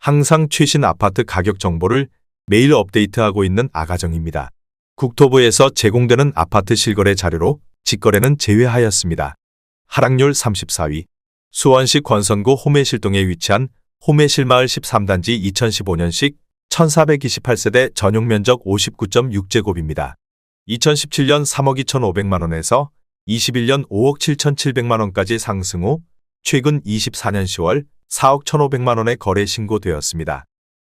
항상 최신 아파트 가격 정보를 매일 업데이트하고 있는 아가정입니다. 국토부에서 제공되는 아파트 실거래 자료로 직거래는 제외하였습니다. 하락률 34위. 수원시 권선구 호매실동에 위치한 호매실마을 13단지 2015년식 1428세대 전용면적 59.6제곱입니다. 2017년 3억 2,500만원에서 21년 5억 7,700만원까지 상승 후 최근 24년 10월 4억 1,500만원에 거래 신고되었습니다.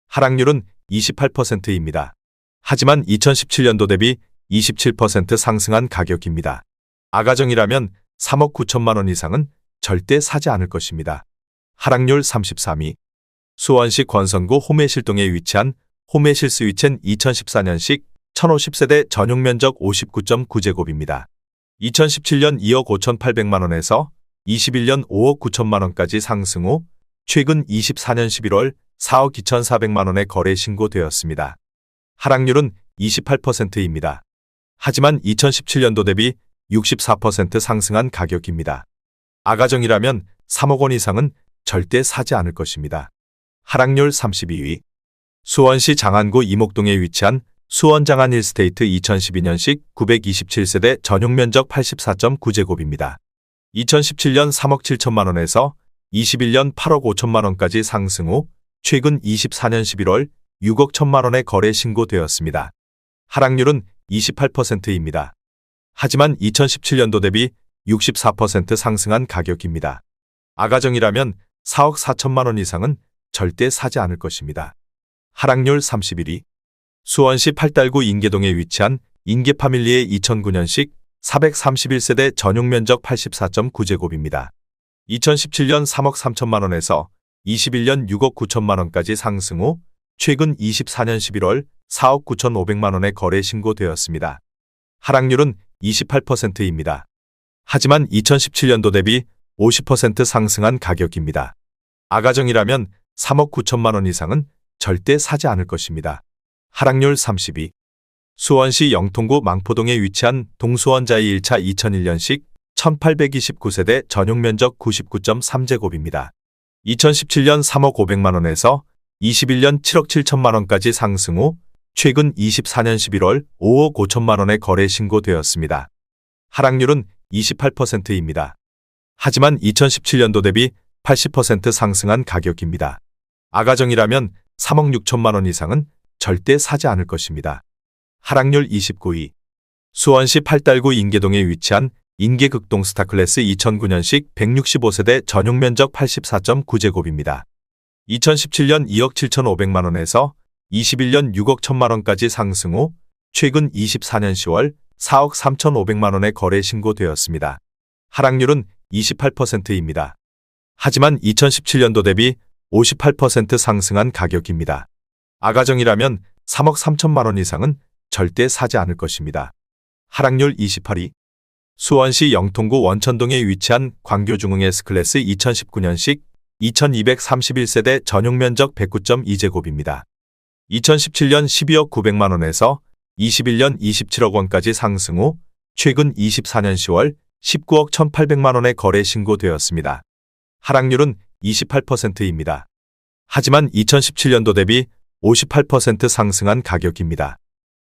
하락률은 28%입니다. 하지만 2017년도 대비 27% 상승한 가격입니다. 아가정이라면 3억 9천만원 이상은 절대 사지 않을 것입니다. 하락률 33위. 수원시 권선구 호매실동에 위치한 호매실 스위첸 2014년식 1050세대 전용면적 59.9제곱입니다. 2017년 2억 5,800만원에서 21년 5억 9천만원까지 상승 후 최근 24년 11월 4억 2,400만원에 거래 신고되었습니다. 하락률은 28%입니다. 하지만 2017년도 대비 64% 상승한 가격입니다. 아가정이라면 3억 원 이상은 절대 사지 않을 것입니다. 하락률 32위. 수원시 장안구 이목동에 위치한 수원 장안 1스테이트 2012년식 927세대 전용면적 84.9제곱입니다. 2017년 3억 7천만원에서 21년 8억 5천만원까지 상승 후 최근 24년 11월 6억 1천만원에 거래 신고되었습니다. 하락률은 28%입니다. 하지만 2017년도 대비 64% 상승한 가격입니다. 아가정이라면 4억 4천만원 이상은 절대 사지 않을 것입니다. 하락률 31위. 수원시 팔달구 인계동에 위치한 인계파밀리의 2009년식 431세대 전용면적 84.9제곱입니다. 2017년 3억 3천만원에서 21년 6억 9천만원까지 상승 후 최근 24년 11월 4억 9,500만원에 거래 신고되었습니다. 하락률은 28%입니다. 하지만 2017년도 대비 50% 상승한 가격입니다. 아가정이라면 3억 9천만원 이상은 절대 사지 않을 것입니다. 하락률 32. 수원시 영통구 망포동에 위치한 동수원자이 1차 2001년식 1829세대 전용면적 99.3제곱입니다. 2017년 3억 500만원에서 21년 7억 7천만원까지 상승 후 최근 24년 11월 5억 5천만원에 거래 신고되었습니다. 하락률은 28%입니다. 하지만 2017년도 대비 80% 상승한 가격입니다. 아가정이라면 3억 6천만원 이상은 절대 사지 않을 것입니다. 하락률 29위. 수원시 팔달구 인계동에 위치한 인계극동 스타클래스 2009년식 165세대 전용면적 84.9제곱입니다. 2017년 2억 7,500만원에서 21년 6억 1천만원까지 상승 후 최근 24년 10월 4억 3,500만원에 거래 신고되었습니다. 하락률은 28%입니다. 하지만 2017년도 대비 58% 상승한 가격입니다. 아가정이라면 3억 3천만원 이상은 절대 사지 않을 것입니다. 하락률 28위. 수원시 영통구 원천동에 위치한 광교중흥 S클래스 2019년식 2231세대 전용면적 109.2제곱입니다. 2017년 12억 900만원에서 21년 27억 원까지 상승 후 최근 24년 10월 19억 1,800만원에 거래 신고되었습니다. 하락률은 28%입니다. 하지만 2017년도 대비 58% 상승한 가격입니다.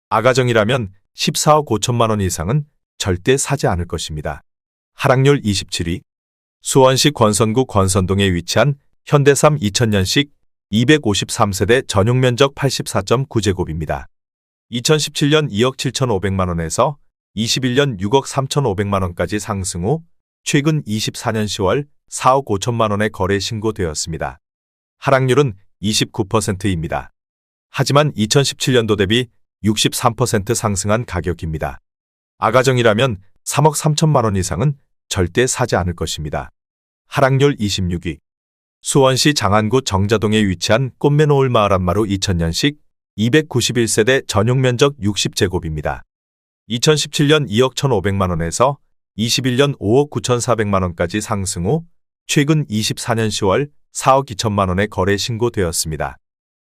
아가정이라면 14억 5천만원 이상은 절대 사지 않을 것입니다. 하락률 27위. 수원시 권선구 권선동에 위치한 현대삼 2000년식 253세대 전용면적 84.9제곱입니다. 2017년 2억 7,500만원에서 21년 6억 3,500만원까지 상승 후 최근 24년 10월 4억 5천만원에 거래 신고되었습니다. 하락률은 29%입니다. 하지만 2017년도 대비 63% 상승한 가격입니다. 아가정이라면 3억 3천만원 이상은 절대 사지 않을 것입니다. 하락률 26위. 수원시 장안구 정자동에 위치한 꽃매노을 마을 안마루 2000년식 291세대 전용면적 60제곱입니다. 2017년 2억 1,500만원에서 21년 5억 9,400만원까지 상승 후 최근 24년 10월 4억 2천만원에 거래 신고되었습니다.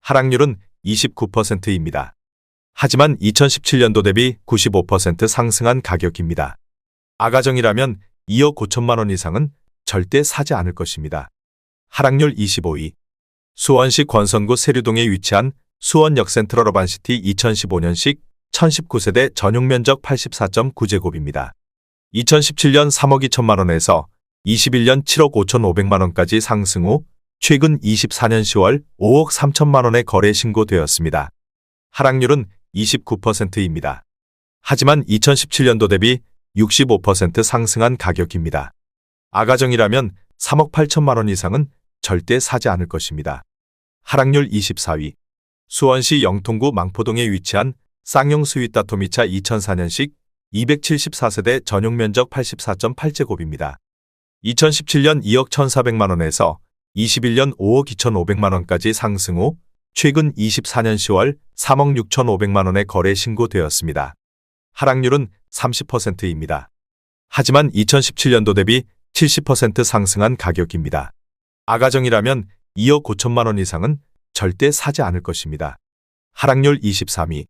하락률은 29%입니다. 하지만 2017년도 대비 95% 상승한 가격입니다. 아가정이라면 2억 5천만원 이상은 절대 사지 않을 것입니다. 하락률 25위. 수원시 권선구 세류동에 위치한 수원역 센트럴 어반시티 2015년식 1019세대 전용면적 84.9제곱입니다. 2017년 3억 2천만 원에서 21년 7억 5,500만 원까지 상승 후 최근 24년 10월 5억 3천만 원에 거래 신고되었습니다. 하락률은 29%입니다. 하지만 2017년도 대비 65% 상승한 가격입니다. 아가정이라면 3억 8천만 원 이상은 절대 사지 않을 것입니다. 하락률 24위. 수원시 영통구 망포동에 위치한 쌍용 스윗다 토미차 2004년식 274세대 전용면적 84.8제곱입니다. 2017년 2억 1,400만 원에서 21년 5억 2,500만 원까지 상승 후 최근 24년 10월 3억 6,500만 원에 거래 신고되었습니다. 하락률은 30%입니다. 하지만 2017년도 대비 70% 상승한 가격입니다. 아가정이라면 2억 5천만 원 이상은 절대 사지 않을 것입니다. 하락률 23위.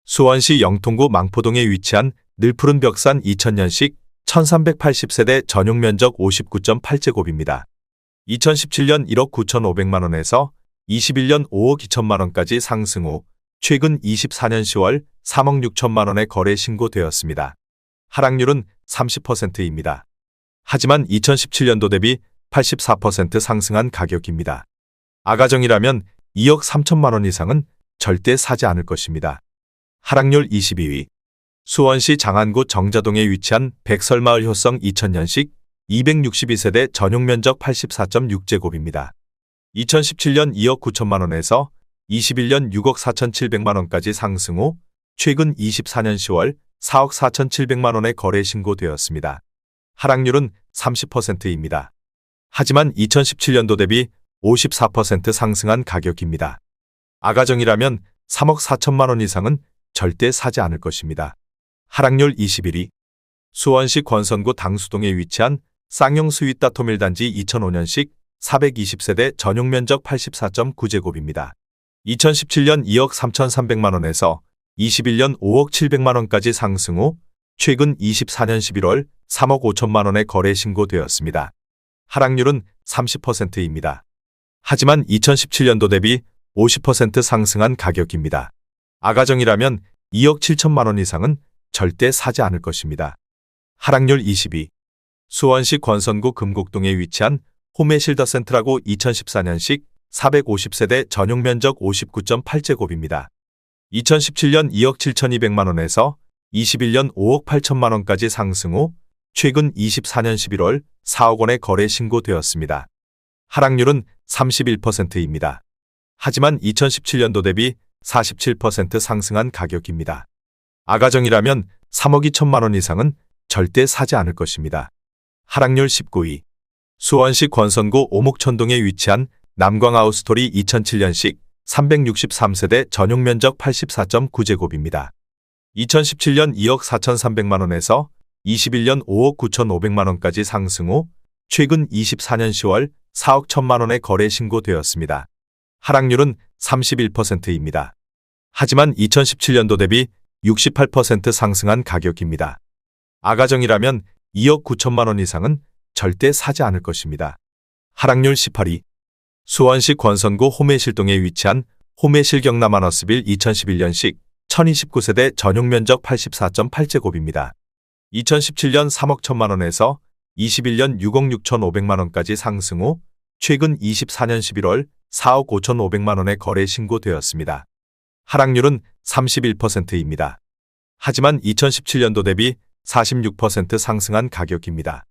수원시 영통구 망포동에 위치한 늘푸른 벽산 2000년식 1380세대 전용면적 59.8제곱입니다. 2017년 1억 9,500만 원에서 21년 5억 2천만 원까지 상승 후 최근 24년 10월 3억 6천만 원에 거래 신고되었습니다. 하락률은 30%입니다. 하지만 2017년도 대비 84% 상승한 가격입니다. 아가정이라면 2억 3천만 원 이상은 절대 사지 않을 것입니다. 하락률 22위. 수원시 장안구 정자동에 위치한 백설마을 효성 2000년식 262세대 전용면적 84.6제곱입니다. 2017년 2억 9천만 원에서 21년 6억 4,700만 원까지 상승 후 최근 24년 10월 4억 4,700만 원에 거래 신고되었습니다. 하락률은 30%입니다. 하지만 2017년도 대비 54% 상승한 가격입니다. 아가정이라면 3억 4천만 원 이상은 절대 사지 않을 것입니다. 하락률 21위. 수원시 권선구 당수동에 위치한 쌍용 스윗다 토밀단지 2005년식 420세대 전용면적 84.9제곱입니다. 2017년 2억 3,300만 원에서 21년 5억 700만 원까지 상승 후 최근 24년 11월 3억 5천만 원에 거래 신고되었습니다. 하락률은 30%입니다. 하지만 2017년도 대비 50% 상승한 가격입니다. 아가정이라면 2억 7천만 원 이상은 절대 사지 않을 것입니다. 하락률 22. 수원시 권선구 금곡동에 위치한 홈에실더 센트라고 2014년식 450세대 전용면적 59.8제곱입니다. 2017년 2억 7,200만 원에서 21년 5억 8천만 원까지 상승 후 최근 24년 11월 4억 원에 거래 신고되었습니다. 하락률은 31%입니다. 하지만 2017년도 대비 47% 상승한 가격입니다. 아가정이라면 3억 2천만 원 이상은 절대 사지 않을 것입니다. 하락률 19위. 수원시 권선구 오목천동에 위치한 남광아우스토리 2007년식 363세대 전용면적 84.9제곱입니다. 2017년 2억 4,300만 원에서 21년 5억 9,500만 원까지 상승 후 최근 24년 10월 4억 1천만 원에 거래 신고되었습니다. 하락률은 31%입니다. 하지만 2017년도 대비 68% 상승한 가격입니다. 아가정이라면 2억 9천만 원 이상은 절대 사지 않을 것입니다. 하락률 18위. 수원시 권선구 홈에실동에 위치한 홈에실 경남아너스빌 2011년식 1029세대 전용면적 84.8제곱입니다. 2017년 3억 1천만 원에서 21년 6억 6,500만 원까지 상승 후 최근 24년 11월 4억 5,500만 원에 거래 신고되었습니다. 하락률은 31%입니다. 하지만 2017년도 대비 46% 상승한 가격입니다.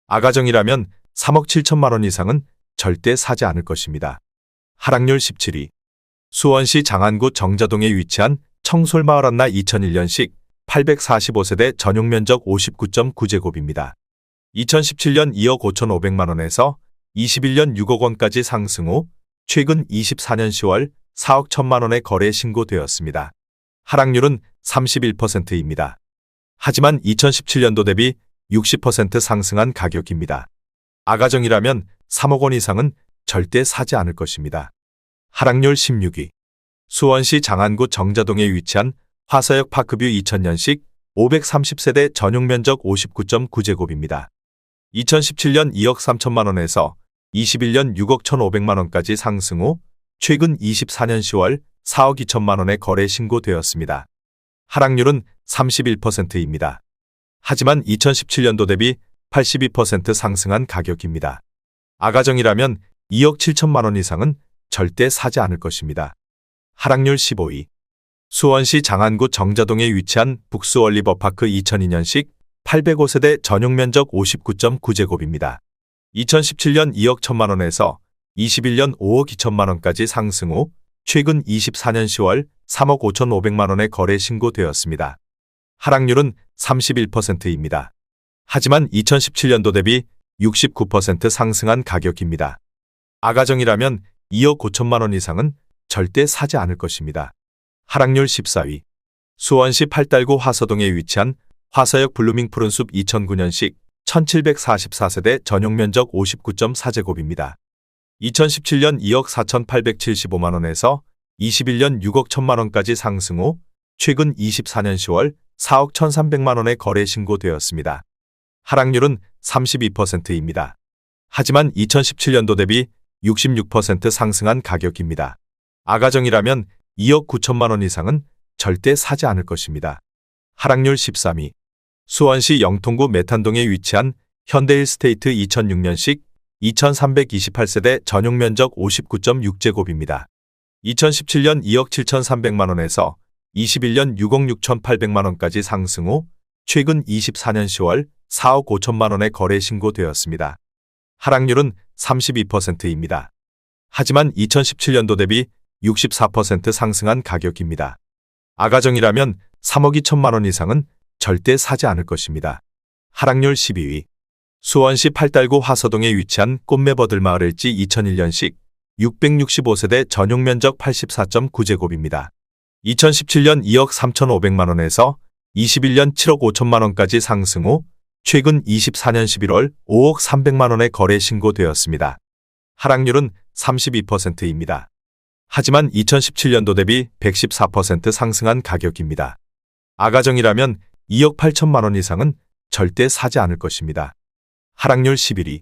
아가정이라면 3억 7천만 원 이상은 절대 사지 않을 것입니다. 하락률 17위. 수원시 장안구 정자동에 위치한 청솔마을 한나 2001년식 845세대 전용면적 59.9제곱입니다. 2017년 2억 5,500만 원에서 21년 6억 원까지 상승 후 최근 24년 10월 4억 1천만 원에 거래 신고되었습니다. 하락률은 31%입니다. 하지만 2017년도 대비 60% 상승한 가격입니다. 아가정이라면 3억 원 이상은 절대 사지 않을 것입니다. 하락률 16위. 수원시 장안구 정자동에 위치한 화서역 파크뷰 2000년식 530세대 전용면적 59.9제곱입니다. 2017년 2억 3천만 원에서 21년 6억 1,500만 원까지 상승 후 최근 24년 10월 4억 2천만 원의 거래 신고되었습니다. 하락률은 31%입니다. 하지만 2017년도 대비 82% 상승한 가격입니다. 아가정이라면 2억 7천만 원 이상은 절대 사지 않을 것입니다. 하락률 15위. 수원시 장안구 정자동에 위치한 북수월리버파크 2002년식 805세대 전용 면적 59.9제곱입니다. 2017년 2억 1천만 원에서 21년 5억 2천만 원까지 상승 후 최근 24년 10월 3억 5,500만 원의 거래 신고되었습니다. 하락률은 31%입니다. 하지만 2017년도 대비 69% 상승한 가격입니다. 아가정이라면 2억 5천만 원 이상은 절대 사지 않을 것입니다. 하락률 14위. 수원시 팔달구 화서동에 위치한 화서역 블루밍 푸른숲 2009년식 1744세대 전용 면적 59.4제곱입니다. 2017년 2억 4,875만 원에서 21년 6억 1천만 원까지 상승 후 최근 24년 10월 4억 1,300만 원의 거래 신고되었습니다. 하락률은 32%입니다. 하지만 2017년도 대비 66% 상승한 가격입니다. 아가정이라면 2억 9천만 원 이상은 절대 사지 않을 것입니다. 하락률 13위. 수원시 영통구 메탄동에 위치한 현대일스테이트 2006년식 2328세대 전용 면적 59.6제곱입니다. 2017년 2억 7,300만 원에서 21년 6억 6,800만 원까지 상승 후 최근 24년 10월 4억 5천만 원의 거래 신고되었습니다. 하락률은 32%입니다. 하지만 2017년도 대비 64% 상승한 가격입니다. 아가정이라면 3억 2천만 원 이상은 절대 사지 않을 것입니다. 하락률 12위. 수원시 팔달구 화서동에 위치한 꽃매버들 일지 2001년식 665세대 전용 면적 84.9제곱입니다. 2017년 2억 3,500만 원에서 21년 7억 5천만 원까지 상승 후 최근 24년 11월 5억 300만 원의 거래 신고되었습니다. 하락률은 32%입니다. 하지만 2017년도 대비 114% 상승한 가격입니다. 아가정이라면 2억 8천만 원 이상은 절대 사지 않을 것입니다. 하락률 11위.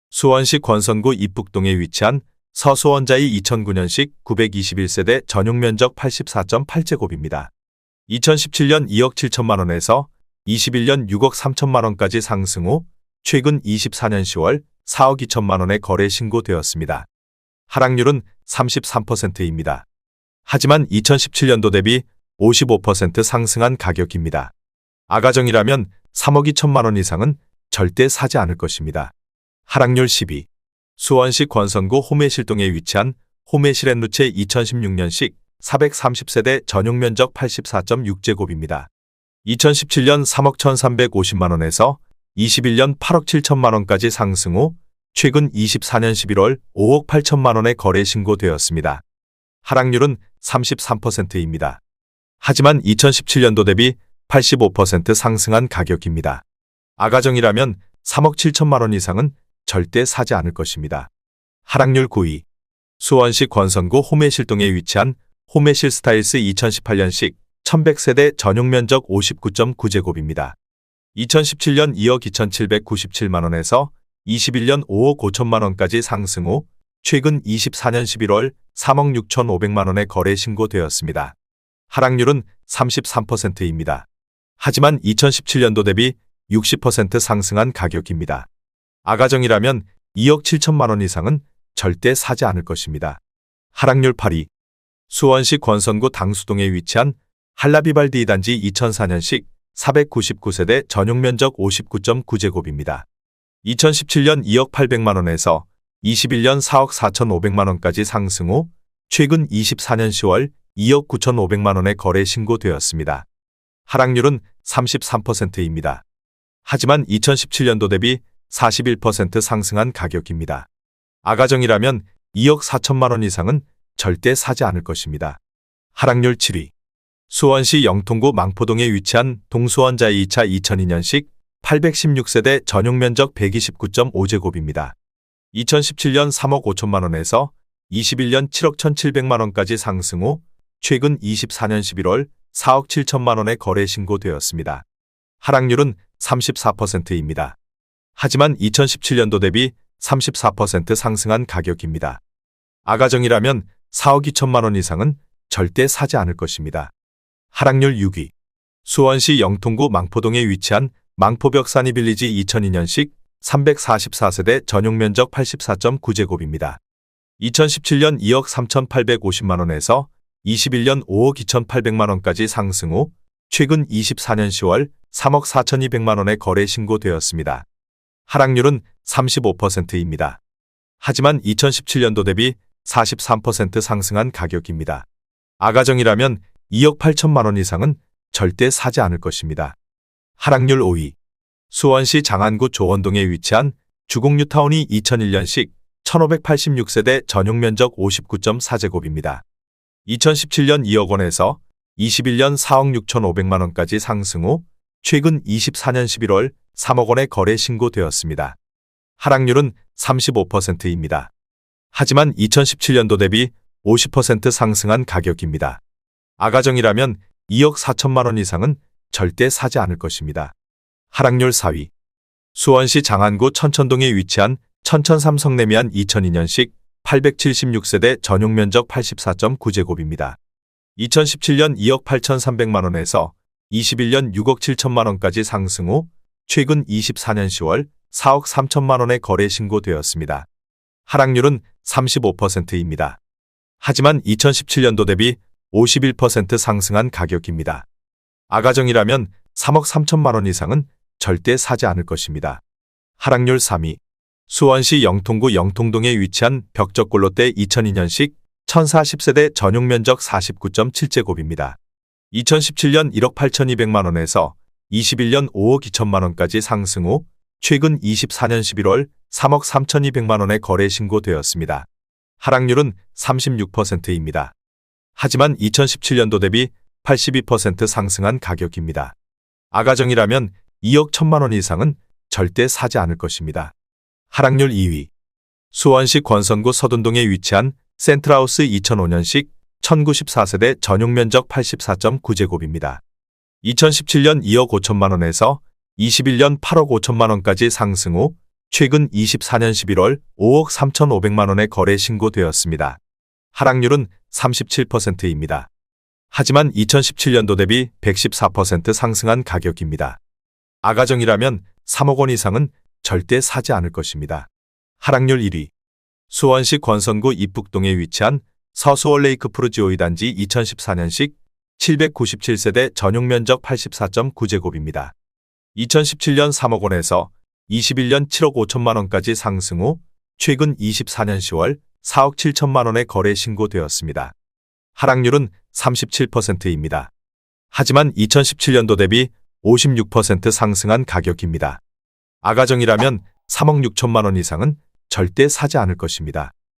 수원시 권선구 입북동에 위치한 서수원자이 2009년식 921세대 전용 면적 84.8제곱입니다. 2017년 2억 7천만 원에서 21년 6억 3천만 원까지 상승 후 최근 24년 10월 4억 2천만 원의 거래 신고되었습니다. 하락률은 33%입니다. 하지만 2017년도 대비 55% 상승한 가격입니다. 아가정이라면 3억 2천만 원 이상은 절대 사지 않을 것입니다. 하락률 10위. 수원시 권선구 호매실동에 위치한 호매실앤루체 2016년식 430세대 전용 면적 84.6제곱입니다. 2017년 3억 1,350만 원에서 21년 8억 7천만 원까지 상승 후 최근 24년 11월 5억 8천만 원의 거래 신고되었습니다. 하락률은 33%입니다. 하지만 2017년도 대비 85% 상승한 가격입니다. 아가정이라면 3억 7천만 원 이상은 절대 사지 않을 것입니다. 하락률 9위. 수원시 권선구 호매실동에 위치한 호매실 스타일스 2018년식 1100세대 전용 면적 59.9제곱입니다. 2017년 2억 2,797만 원에서 21년 5억 5천만 원까지 상승 후 최근 24년 11월 3억 6,500만 원의 거래 신고되었습니다. 하락률은 33%입니다. 하지만 2017년도 대비 60% 상승한 가격입니다. 아가정이라면 2억 7천만 원 이상은 절대 사지 않을 것입니다. 하락률 8위. 수원시 권선구 당수동에 위치한 할라비발디 2단지 2004년식 499세대 전용 면적 59.9제곱입니다. 2017년 2억 800만 원에서 21년 4억 4,500만 원까지 상승 후 최근 24년 10월 2억 9,500만 원의 거래 신고되었습니다. 하락률은 33%입니다. 하지만 2017년도 대비 41% 상승한 가격입니다. 아가정이라면 2억 4천만 원 이상은 절대 사지 않을 것입니다. 하락률 7위. 수원시 영통구 망포동에 위치한 동수원자이 2차 2002년식 816세대 전용 면적 129.5제곱입니다. 2017년 3억 5천만 원에서 21년 7억 1,700만 원까지 상승 후 최근 24년 11월 4억 7천만 원의 거래 신고되었습니다. 하락률은 34%입니다. 하지만 2017년도 대비 34% 상승한 가격입니다. 아가정이라면 4억 2천만 원 이상은 절대 사지 않을 것입니다. 하락률 6위. 수원시 영통구 망포동에 위치한 망포벽 사니빌리지 2002년식 344세대 전용면적 84.9제곱입니다. 2017년 2억 3,850만 원에서 21년 5억 2,800만 원까지 상승 후 최근 24년 10월 3억 4,200만 원에 거래 신고되었습니다. 하락률은 35%입니다. 하지만 2017년도 대비 43% 상승한 가격입니다. 아가정이라면 2억 8천만 원 이상은 절대 사지 않을 것입니다. 하락률 5위. 수원시 장안구 조원동에 위치한 주공뉴타운이 2001년식 1586세대 전용면적 59.4제곱입니다. 2017년 2억 원에서 21년 4억 6,500만 원까지 상승 후 최근 24년 11월 3억 원에 거래 신고되었습니다. 하락률은 35%입니다. 하지만 2017년도 대비 50% 상승한 가격입니다. 아가정이라면 2억 4천만 원 이상은 절대 사지 않을 것입니다. 하락률 4위. 수원시 장안구 천천동에 위치한 천천삼 성내미안 2002년식 876세대 전용면적 84.9제곱입니다. 2017년 2억 8,300만 원에서 21년 6억 7천만 원까지 상승 후 최근 24년 10월 4억 3천만 원에 거래 신고되었습니다. 하락률은 35%입니다. 하지만 2017년도 대비 51% 상승한 가격입니다. 아가정이라면 3억 3천만 원 이상은 절대 사지 않을 것입니다. 하락률 3위. 수원시 영통구 영통동에 위치한 벽적골로떼 2002년식 1040세대 전용면적 49.7제곱입니다. 2017년 1억 8,200만 원에서 21년 5억 2천만 원까지 상승 후 최근 24년 11월 3억 3,200만 원에 거래 신고되었습니다. 하락률은 36%입니다. 하지만 2017년도 대비 82% 상승한 가격입니다. 아가정이라면 2억 1천만 원 이상은 절대 사지 않을 것입니다. 하락률 2위. 수원시 권선구 서둔동에 위치한 센트라우스 2005년식 1094세대 전용면적 84.9제곱입니다. 2017년 2억 5천만 원에서 21년 8억 5천만 원까지 상승 후 최근 24년 11월 5억 3,500만 원에 거래 신고되었습니다. 하락률은 37%입니다. 하지만 2017년도 대비 114% 상승한 가격입니다. 아가정이라면 3억 원 이상은 절대 사지 않을 것입니다. 하락률 1위. 수원시 권선구 이북동에 위치한 서수원 레이크프루 지오이 단지 2014년식 797세대 전용면적 84.9제곱입니다. 2017년 3억 원에서 21년 7억 5천만 원까지 상승 후 최근 24년 10월 4억 7천만 원에 거래 신고되었습니다. 하락률은 37%입니다. 하지만 2017년도 대비 56% 상승한 가격입니다. 아가정이라면 3억 6천만 원 이상은 절대 사지 않을 것입니다.